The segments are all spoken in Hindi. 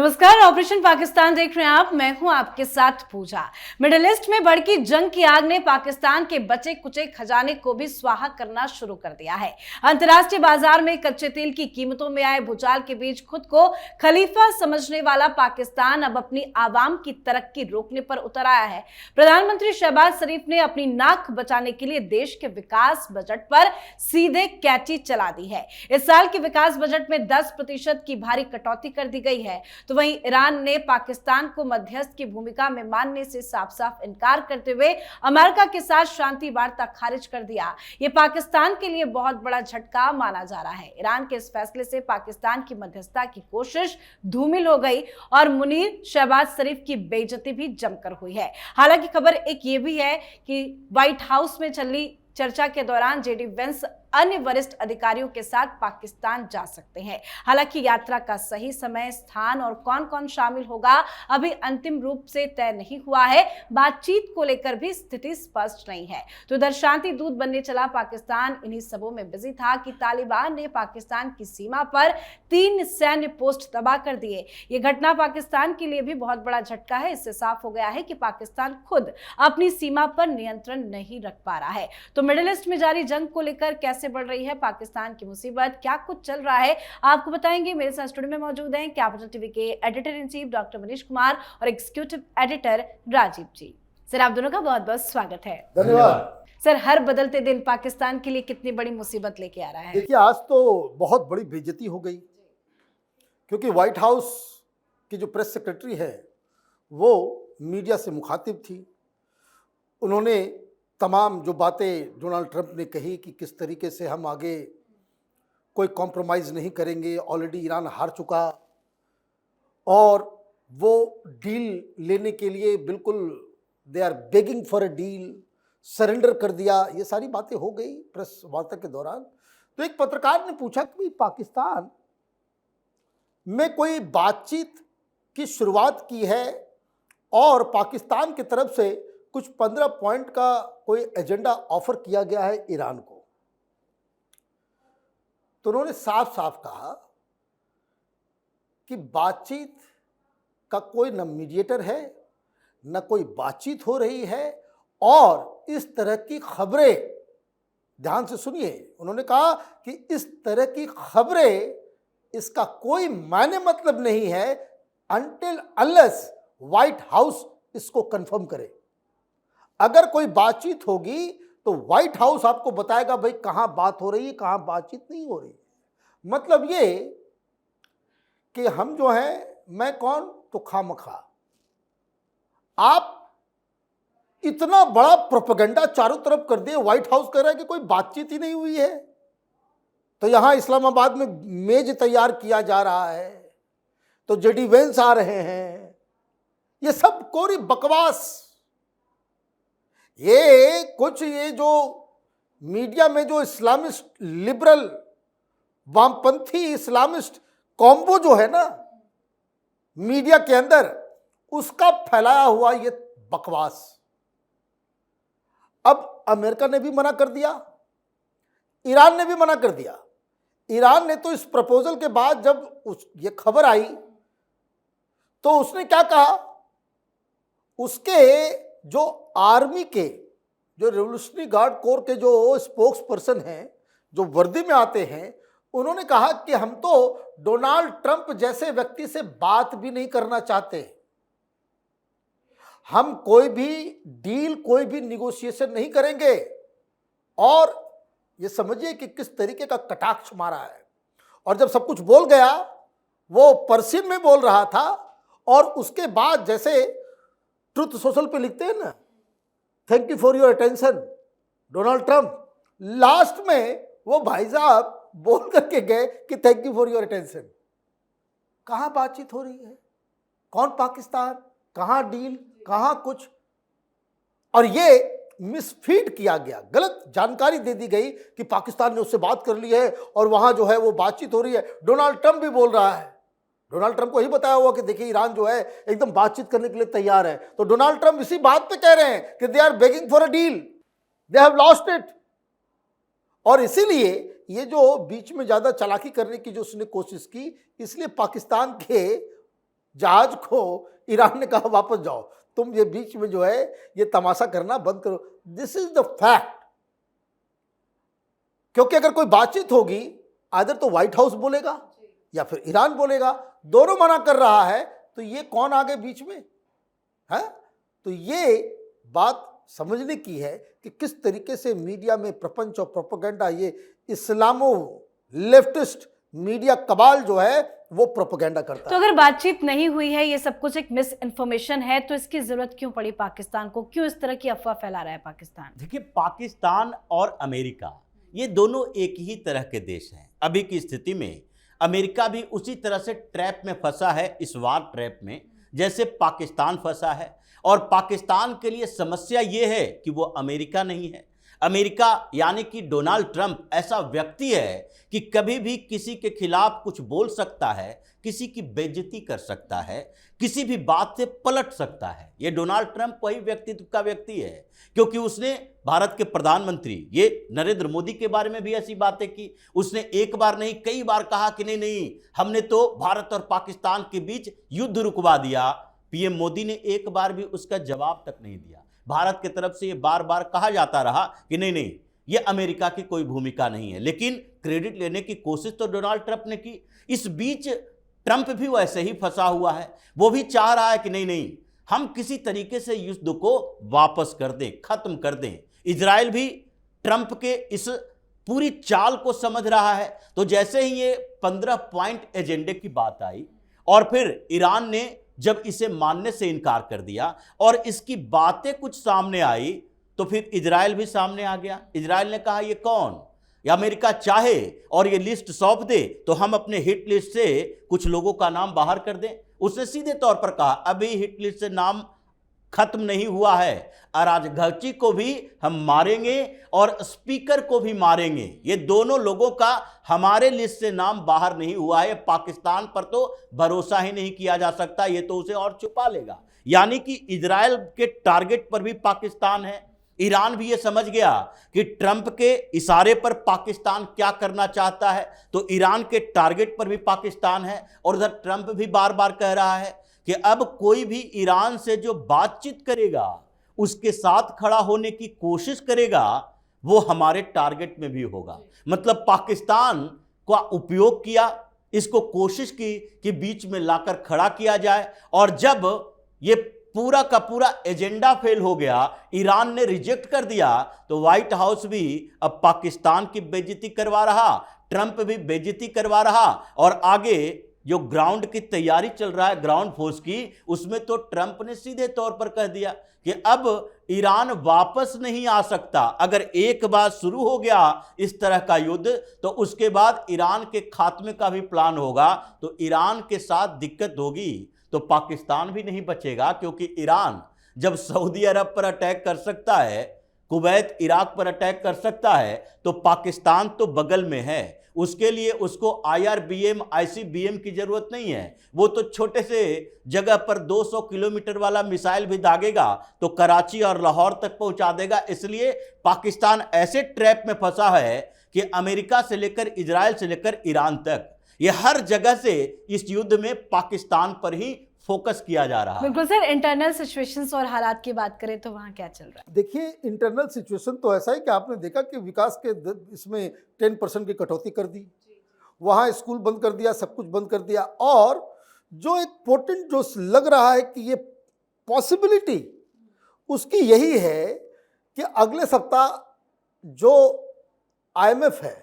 नमस्कार, ऑपरेशन पाकिस्तान देख रहे हैं आप। मैं हूं आपके साथ पूजा। मिडिल ईस्ट में भड़की जंग की आग ने पाकिस्तान के बचे कुचे खजाने को भी स्वाहा करना शुरू कर दिया है। अंतर्राष्ट्रीय बाजार में कच्चे तेल की कीमतों में आए भूचाल के बीच खुद को खलीफा समझने वाला पाकिस्तान अब अपनी आवाम की तरक्की रोकने पर उतर आया है। प्रधानमंत्री शहबाज शरीफ ने अपनी नाक बचाने के लिए देश के विकास बजट पर सीधे कैंची चला दी है। इस साल के विकास बजट में 10% की भारी कटौती कर दी गई है। तो वहीं ईरान ने पाकिस्तान को मध्यस्थ की भूमिका में मानने से साफ साफ इनकार करते हुए अमेरिका के साथ शांति वार्ता खारिज कर दिया। यह पाकिस्तान के लिए बहुत बड़ा झटका माना जा रहा है। ईरान के इस फैसले से पाकिस्तान की मध्यस्थता की कोशिश धूमिल हो गई और मुनीर शहबाज शरीफ की बेइज्जती भी जमकर हुई है। हालांकि खबर एक ये भी है कि व्हाइट हाउस में चली चर्चा के दौरान जेडी वेंस अन्य वरिष्ठ अधिकारियों के साथ पाकिस्तान जा सकते हैं। हालांकि यात्रा का सही समय, स्थान और कौन कौन शामिल होगा अभी अंतिम रूप से तय नहीं हुआ है। बातचीत को लेकर भी स्थिति स्पष्ट नहीं है। तो इधर शांति दूत बनने चला पाकिस्तान इन्हीं सबों में बिजी था कि तालिबान ने पाकिस्तान की सीमा पर 3 सैन्य पोस्ट तबाह कर दिए। ये घटना पाकिस्तान के लिए भी बहुत बड़ा झटका है। इससे साफ हो गया है कि पाकिस्तान खुद अपनी सीमा पर नियंत्रण नहीं रख पा रहा है। तो मिडिल ईस्ट में जारी जंग को लेकर कैसे बढ़ रही है पाकिस्तान की मुसीबत, क्या कुछ चल रहा है, आपको बताएंगे। मेरे साथ स्टूडियो में मौजूद हैं कैपिटल टीवी के editor in chief doctor Manish Kumar और एग्जीक्यूटिव एडिटर राजीव जी। सर, आप दोनों का बहुत बहुत स्वागत है। धन्यवाद। सर, हर बदलते दिन पाकिस्तान के लिए कितनी बड़ी मुसीबत लेके आ रहा है। देखिए, आज तो बहुत बड़ी बेइज्जती हो गई, क्योंकि व्हाइट हाउस की जो प्रेस सेक्रेटरी है वो मीडिया से मुखातिब थी। उन्होंने तमाम जो बातें डोनाल्ड ट्रंप ने कही कि किस तरीके से हम आगे कोई कॉम्प्रोमाइज़ नहीं करेंगे, ऑलरेडी ईरान हार चुका और वो डील लेने के लिए बिल्कुल they are begging for a deal, surrender कर दिया, ये सारी बातें हो गई प्रेस वार्ता के दौरान। तो एक पत्रकार ने पूछा कि भाई पाकिस्तान में कोई बातचीत की शुरुआत की है और पाकिस्तान की तरफ से कुछ 15 पॉइंट का कोई एजेंडा ऑफर किया गया है ईरान को। तो उन्होंने साफ साफ कहा कि बातचीत का कोई न मीडिएटर है, न कोई बातचीत हो रही है और इस तरह की खबरें, ध्यान से सुनिए, उन्होंने कहा कि इस तरह की खबरें, इसका कोई मायने मतलब नहीं है अनटिल अनलेस व्हाइट हाउस इसको कंफर्म करे। अगर कोई बातचीत होगी तो व्हाइट हाउस आपको बताएगा भाई कहां बात हो रही है, कहां बातचीत नहीं हो रही है। मतलब ये कि हम जो हैं, मैं कौन तो खामखा। आप इतना बड़ा प्रोपेगेंडा चारों तरफ कर दिए, व्हाइट हाउस कह रहा है कि कोई बातचीत ही नहीं हुई है। तो यहां इस्लामाबाद में मेज तैयार किया जा रहा है, तो जेडी वेंस आ रहे हैं, ये सब कोरी बकवास। ये जो मीडिया में जो इस्लामिस्ट लिबरल वामपंथी इस्लामिस्ट कॉम्बो जो है ना मीडिया के अंदर, उसका फैलाया हुआ ये बकवास। अब अमेरिका ने भी मना कर दिया, ईरान ने भी मना कर दिया। ईरान ने तो इस प्रपोजल के बाद जब ये खबर आई तो उसने क्या कहा, उसके जो आर्मी के, जो रेवोल्यूशनरी गार्ड कोर के जो स्पोक्स पर्सन हैं, जो वर्दी में आते हैं, उन्होंने कहा कि हम तो डोनाल्ड ट्रंप जैसे व्यक्ति से बात भी नहीं करना चाहते, हम कोई भी डील, कोई भी निगोशिएशन नहीं करेंगे। और ये समझिए कि किस तरीके का कटाक्ष मारा है। और जब सब कुछ बोल गया, वो पर्सियन में बोल रहा था और उसके बाद जैसे ट्रुथ सोशल पे लिखते हैं ना, thank you for your attention Donald Trump, last में वो भाई साहब बोल करके गए कि thank you for your attention. कहां बातचीत हो रही है, कौन पाकिस्तान, कहां डील, कहां कुछ। और ये मिसफीड किया गया, गलत जानकारी दे दी गई कि पाकिस्तान ने उससे बात कर ली है और वहां जो है वो बातचीत हो रही है। डोनाल्ड ट्रंप भी बोल रहा है, डोनाल्ड ट्रंप को ही बताया हुआ कि देखिए ईरान जो है एकदम बातचीत करने के लिए तैयार है। तो डोनाल्ड ट्रंप इसी बात पे कह रहे हैं कि they are begging for a deal, they have lost it. और इसीलिए ये जो बीच में ज्यादा चालाकी करने की जो उसने कोशिश की, इसलिए पाकिस्तान के जहाज को ईरान ने कहा वापस जाओ, तुम ये बीच में जो है ये तमाशा करना बंद करो। This is the fact. क्योंकि अगर कोई बातचीत होगी, आदर तो व्हाइट हाउस बोलेगा या फिर ईरान बोलेगा, दोनों मना कर रहा है, तो ये कौन आगे बीच में है? तो ये बात समझने की है कि किस तरीके से मीडिया में प्रपंच और प्रोपेगेंडा, ये इस्लामो लेफ्टिस्ट मीडिया कबाल जो है वो प्रोपेगेंडा करता तो है। अगर बातचीत नहीं हुई है, ये सब कुछ एक मिस इन्फॉर्मेशन है, तो इसकी जरूरत क्यों पड़ी पाकिस्तान को? क्यों इस तरह की अफवाह फैला रहा है पाकिस्तान? देखिए, पाकिस्तान और अमेरिका ये दोनों एक ही तरह के देश हैं। अभी की स्थिति में अमेरिका भी उसी तरह से ट्रैप में फंसा है, इस वार ट्रैप में, जैसे पाकिस्तान फंसा है। और पाकिस्तान के लिए समस्या ये है कि वो अमेरिका नहीं है। अमेरिका यानी कि डोनाल्ड ट्रंप ऐसा व्यक्ति है कि कभी भी किसी के खिलाफ कुछ बोल सकता है, किसी की बेइज्जती कर सकता है, किसी भी बात से पलट सकता है। ये डोनाल्ड ट्रंप वही व्यक्तित्व का व्यक्ति है, क्योंकि उसने भारत के प्रधानमंत्री ये नरेंद्र मोदी के बारे में भी ऐसी बातें की। उसने एक बार नहीं कई बार कहा कि नहीं नहीं, हमने तो भारत और पाकिस्तान के बीच युद्ध रुकवा दिया। पीएम मोदी ने एक बार भी उसका जवाब तक नहीं दिया। भारत की तरफ से ये बार बार कहा जाता रहा कि नहीं नहीं, ये अमेरिका की कोई भूमिका नहीं है, लेकिन क्रेडिट लेने की कोशिश तो डोनाल्ड ट्रंप ने की। इस बीच ट्रंप भी वैसे ही फंसा हुआ है। वो भी चाह रहा है कि नहीं नहीं, हम किसी तरीके से युद्ध को वापस कर दें, खत्म कर दें। इजराइल भी ट्रंप के इस पूरी चाल को समझ रहा है। तो जैसे ही ये 15 पॉइंट एजेंडे की बात आई और फिर ईरान ने जब इसे मानने से इनकार कर दिया और इसकी बातें कुछ सामने आई, तो फिर इजराइल भी सामने आ गया। इजराइल ने कहा ये कौन, या अमेरिका चाहे और ये लिस्ट सौंप दे तो हम अपने हिट लिस्ट से कुछ लोगों का नाम बाहर कर दें। उसने सीधे तौर पर कहा अभी हिट लिस्ट से नाम खत्म नहीं हुआ है, अराजकची को भी हम मारेंगे और स्पीकर को भी मारेंगे। ये दोनों लोगों का हमारे लिस्ट से नाम बाहर नहीं हुआ है। पाकिस्तान पर तो भरोसा ही नहीं किया जा सकता, ये तो उसे और छुपा लेगा। यानी कि इजराइल के टारगेट पर भी पाकिस्तान है। ईरान भी ये समझ गया कि ट्रंप के इशारे पर पाकिस्तान क्या करना चाहता है, तो ईरान के टारगेट पर भी पाकिस्तान है। और उधर ट्रंप भी बार बार कह रहा है कि अब कोई भी ईरान से जो बातचीत करेगा, उसके साथ खड़ा होने की कोशिश करेगा, वो हमारे टारगेट में भी होगा। मतलब पाकिस्तान का उपयोग किया, इसको कोशिश की कि बीच में लाकर खड़ा किया जाए। और जब ये पूरा का पूरा एजेंडा फेल हो गया, ईरान ने रिजेक्ट कर दिया, तो व्हाइट हाउस भी अब पाकिस्तान की बेइज्जती करवा रहा, ट्रंप भी बेइज्जती करवा रहा। और आगे जो ग्राउंड की तैयारी चल रहा है, ग्राउंड फोर्स की, उसमें तो ट्रंप ने सीधे तौर पर कह दिया कि अब ईरान वापस नहीं आ सकता। अगर एक बार शुरू हो गया इस तरह का युद्ध, तो उसके बाद ईरान के खात्मे का भी प्लान होगा। तो ईरान के साथ दिक्कत होगी तो पाकिस्तान भी नहीं बचेगा, क्योंकि ईरान जब सऊदी अरब पर अटैक कर सकता है, कुवैत इराक पर अटैक कर सकता है, तो पाकिस्तान तो बगल में है। उसके लिए उसको IRBM ICBM की जरूरत नहीं है। वो तो छोटे से जगह पर 200 किलोमीटर वाला मिसाइल भी दागेगा तो कराची और लाहौर तक पहुंचा देगा। इसलिए पाकिस्तान ऐसे ट्रैप में फंसा है कि अमेरिका से लेकर इजराइल से लेकर ईरान तक, ये हर जगह से इस युद्ध में पाकिस्तान पर ही फोकस किया जा रहा है। बिल्कुल सर, इंटरनल सिचुएशंस और हालात की बात करें तो वहां क्या चल रहा है? देखिए, इंटरनल सिचुएशन तो ऐसा है कि आपने देखा कि विकास के इसमें 10% की कटौती कर दी, वहाँ स्कूल बंद कर दिया, सब कुछ बंद कर दिया। और जो एक पोटेंट जो लग रहा है कि ये पॉसिबिलिटी उसकी यही है कि अगले सप्ताह जो IMF है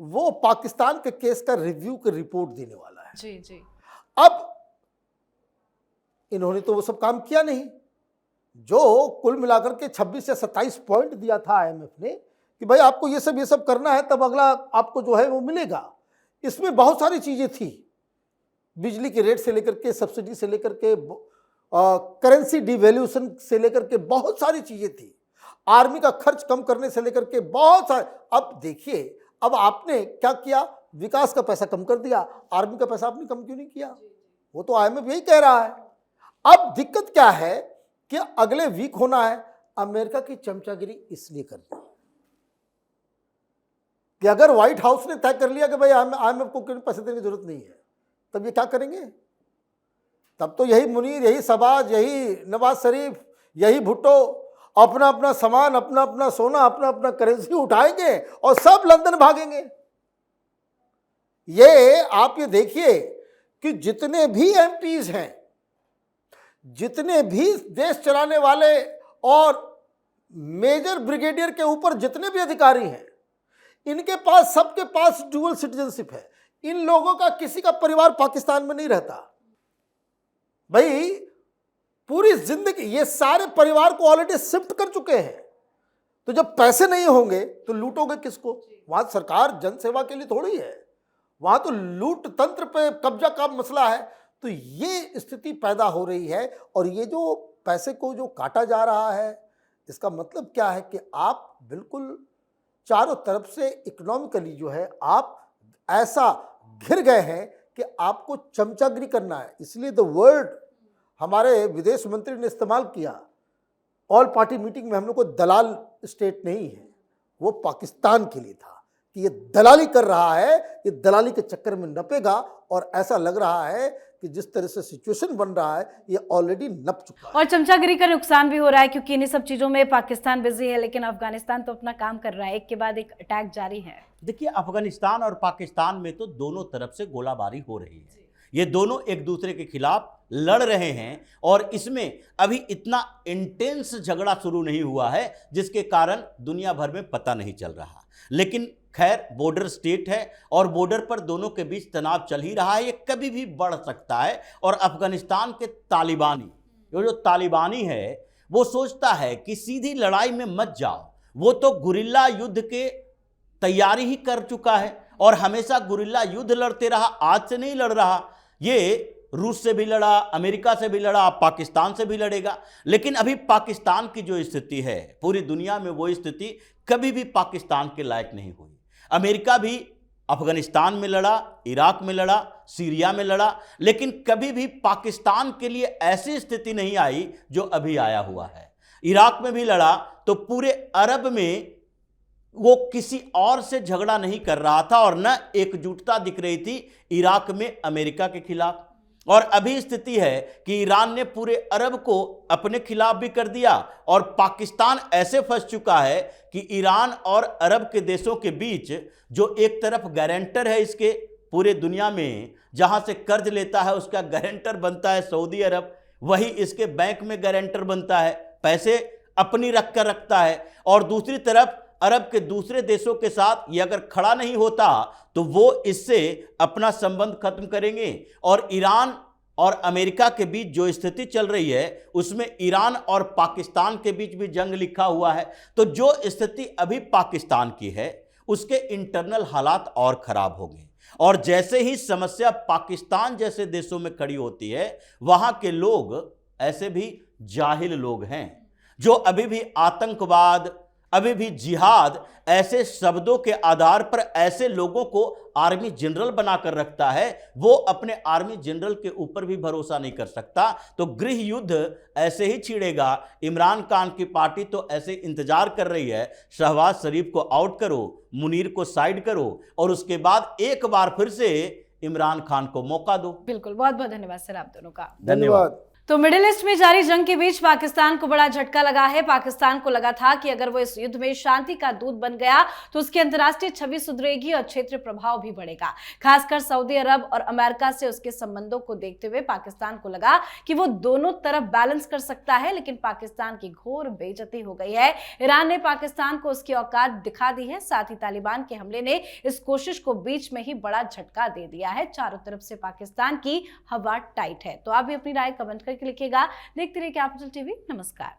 वो पाकिस्तान के केस का रिव्यू की रिपोर्ट देने वाला है। जी जी। अब इन्होंने तो वो सब काम किया नहीं। जो कुल मिलाकर के 26 या 27 पॉइंट दिया था IMF ने कि भाई आपको ये सब करना है, तब अगला आपको जो है वो मिलेगा। इसमें बहुत सारी चीजें थी, बिजली के रेट से लेकर के, सब्सिडी से लेकर के, करेंसी डिवैल्यूएशन से लेकर के बहुत सारी चीजें थी, आर्मी का खर्च कम करने से लेकर के बहुत सारे। अब देखिए, अब आपने क्या किया, विकास का पैसा कम कर दिया, आर्मी का पैसा आपने कम क्यों नहीं किया? वो तो IMF यही कह रहा है। अब दिक्कत क्या है कि अगले वीक होना है। अमेरिका की चमचागिरी इसलिए कर दी कि अगर व्हाइट हाउस ने तय कर लिया कि भाई IMF को पैसे देने की जरूरत नहीं है, तब ये क्या करेंगे? तब तो यही मुनीर, यही शहबाज, यही नवाज शरीफ, यही भुट्टो अपना अपना सामान, अपना अपना सोना, अपना अपना करेंसी उठाएंगे और सब लंदन भागेंगे। ये आप ये देखिए कि जितने भी एमपीज हैं, जितने भी देश चलाने वाले और मेजर ब्रिगेडियर के ऊपर जितने भी अधिकारी हैं, इनके पास, सबके पास डुअल सिटीजनशिप है। इन लोगों का किसी का परिवार पाकिस्तान में नहीं रहता भाई। पूरी जिंदगी ये सारे परिवार को ऑलरेडी शिफ्ट कर चुके हैं। तो जब पैसे नहीं होंगे तो लूटोगे किसको? वहां सरकार जनसेवा के लिए थोड़ी है, वहां तो लूट तंत्र पे कब्जा का मसला है। तो ये स्थिति पैदा हो रही है और ये जो पैसे को जो काटा जा रहा है, इसका मतलब क्या है कि आप बिल्कुल चारों तरफ से इकोनॉमिकली जो है आप ऐसा घिर गए हैं कि आपको चमचागिरी करना है। इसलिए द वर्ड हमारे विदेश मंत्री ने इस्तेमाल किया ऑल पार्टी मीटिंग में, हम लोग को दलाल स्टेट नहीं है, वो पाकिस्तान के लिए था कि ये दलाली कर रहा है, ये दलाली के चक्कर में नपेगा। और ऐसा लग रहा है कि जिस तरह से सिचुएशन बन रहा है ये ऑलरेडी नप चुका है। और चमचागिरी का नुकसान भी हो रहा है क्योंकि इन्हीं सब चीजों में पाकिस्तान बिजी है, लेकिन अफगानिस्तान तो अपना काम कर रहा है, एक के बाद एक अटैक जारी है। देखिए, अफगानिस्तान और पाकिस्तान में तो दोनों तरफ से गोलाबारी हो रही है। ये दोनों एक दूसरे के खिलाफ लड़ रहे हैं और इसमें अभी इतना इंटेंस झगड़ा शुरू नहीं हुआ है जिसके कारण दुनिया भर में पता नहीं चल रहा। लेकिन खैर, बॉर्डर स्टेट है और बॉर्डर पर दोनों के बीच तनाव चल ही रहा है, ये कभी भी बढ़ सकता है। और अफगानिस्तान के तालिबानी, जो तालिबानी है वो सोचता है कि सीधी लड़ाई में मत जाओ। वो तो गुरिल्ला युद्ध के तैयारी ही कर चुका है और हमेशा गुरिल्ला युद्ध लड़ते रहा, आज से नहीं लड़ रहा। ये रूस से भी लड़ा, अमेरिका से भी लड़ा, पाकिस्तान से भी लड़ेगा। लेकिन अभी पाकिस्तान की जो स्थिति है, पूरी दुनिया में वो स्थिति कभी भी पाकिस्तान के लायक नहीं हुई। अमेरिका भी अफगानिस्तान में लड़ा, इराक में लड़ा, सीरिया में लड़ा, लेकिन कभी भी पाकिस्तान के लिए ऐसी स्थिति नहीं आई जो अभी आया हुआ है। इराक में भी लड़ा तो पूरे अरब में वो किसी और से झगड़ा नहीं कर रहा था और न एकजुटता दिख रही थी इराक में अमेरिका के खिलाफ। और अभी स्थिति है कि ईरान ने पूरे अरब को अपने खिलाफ भी कर दिया और पाकिस्तान ऐसे फंस चुका है कि ईरान और अरब के देशों के बीच जो एक तरफ गारंटर है इसके पूरे दुनिया में, जहां से कर्ज लेता है उसका गारंटर बनता है सऊदी अरब, वही इसके बैंक में गारंटर बनता है, पैसे अपनी रख कर रखता है। और दूसरी तरफ अरब के दूसरे देशों के साथ ये अगर खड़ा नहीं होता तो वो इससे अपना संबंध खत्म करेंगे। और ईरान और अमेरिका के बीच जो स्थिति चल रही है उसमें ईरान और पाकिस्तान के बीच भी जंग लिखा हुआ है। तो जो स्थिति अभी पाकिस्तान की है उसके इंटरनल हालात और खराब होंगे। और जैसे ही समस्या पाकिस्तान जैसे देशों में खड़ी होती है, वहां के लोग ऐसे भी जाहिल लोग हैं जो अभी भी आतंकवाद, अभी भी जिहाद ऐसे शब्दों के आधार पर ऐसे लोगों को आर्मी जनरल बनाकर रखता है। वो अपने आर्मी जनरल के ऊपर भी भरोसा नहीं कर सकता। तो गृह युद्ध ऐसे ही छिड़ेगा। इमरान खान की पार्टी तो ऐसे इंतजार कर रही है, शहबाज शरीफ को आउट करो, मुनीर को साइड करो और उसके बाद एक बार फिर से इमरान खान को मौका दो। बिल्कुल, बहुत बहुत धन्यवाद सर आप दोनों का। धन्यवाद। तो मिडिल ईस्ट में जारी जंग के बीच पाकिस्तान को बड़ा झटका लगा है। पाकिस्तान को लगा था कि अगर वो इस युद्ध में शांति का दूत बन गया तो उसकी अंतर्राष्ट्रीय छवि सुधरेगी और क्षेत्रीय प्रभाव भी बढ़ेगा। खासकर सऊदी अरब और अमेरिका से उसके संबंधों को देखते हुए पाकिस्तान को लगा कि वो दोनों तरफ बैलेंस कर सकता है, लेकिन पाकिस्तान की घोर बेइज्जती हो गई है। ईरान ने पाकिस्तान को उसकी औकात दिखा दी है। साथ ही तालिबान के हमले ने इस कोशिश को बीच में ही बड़ा झटका दे दिया है। चारों तरफ से पाकिस्तान की हवा टाइट है। तो आप भी अपनी राय कमेंट करके लिखिएगा। देखते रहिए कैपिटल टीवी। नमस्कार।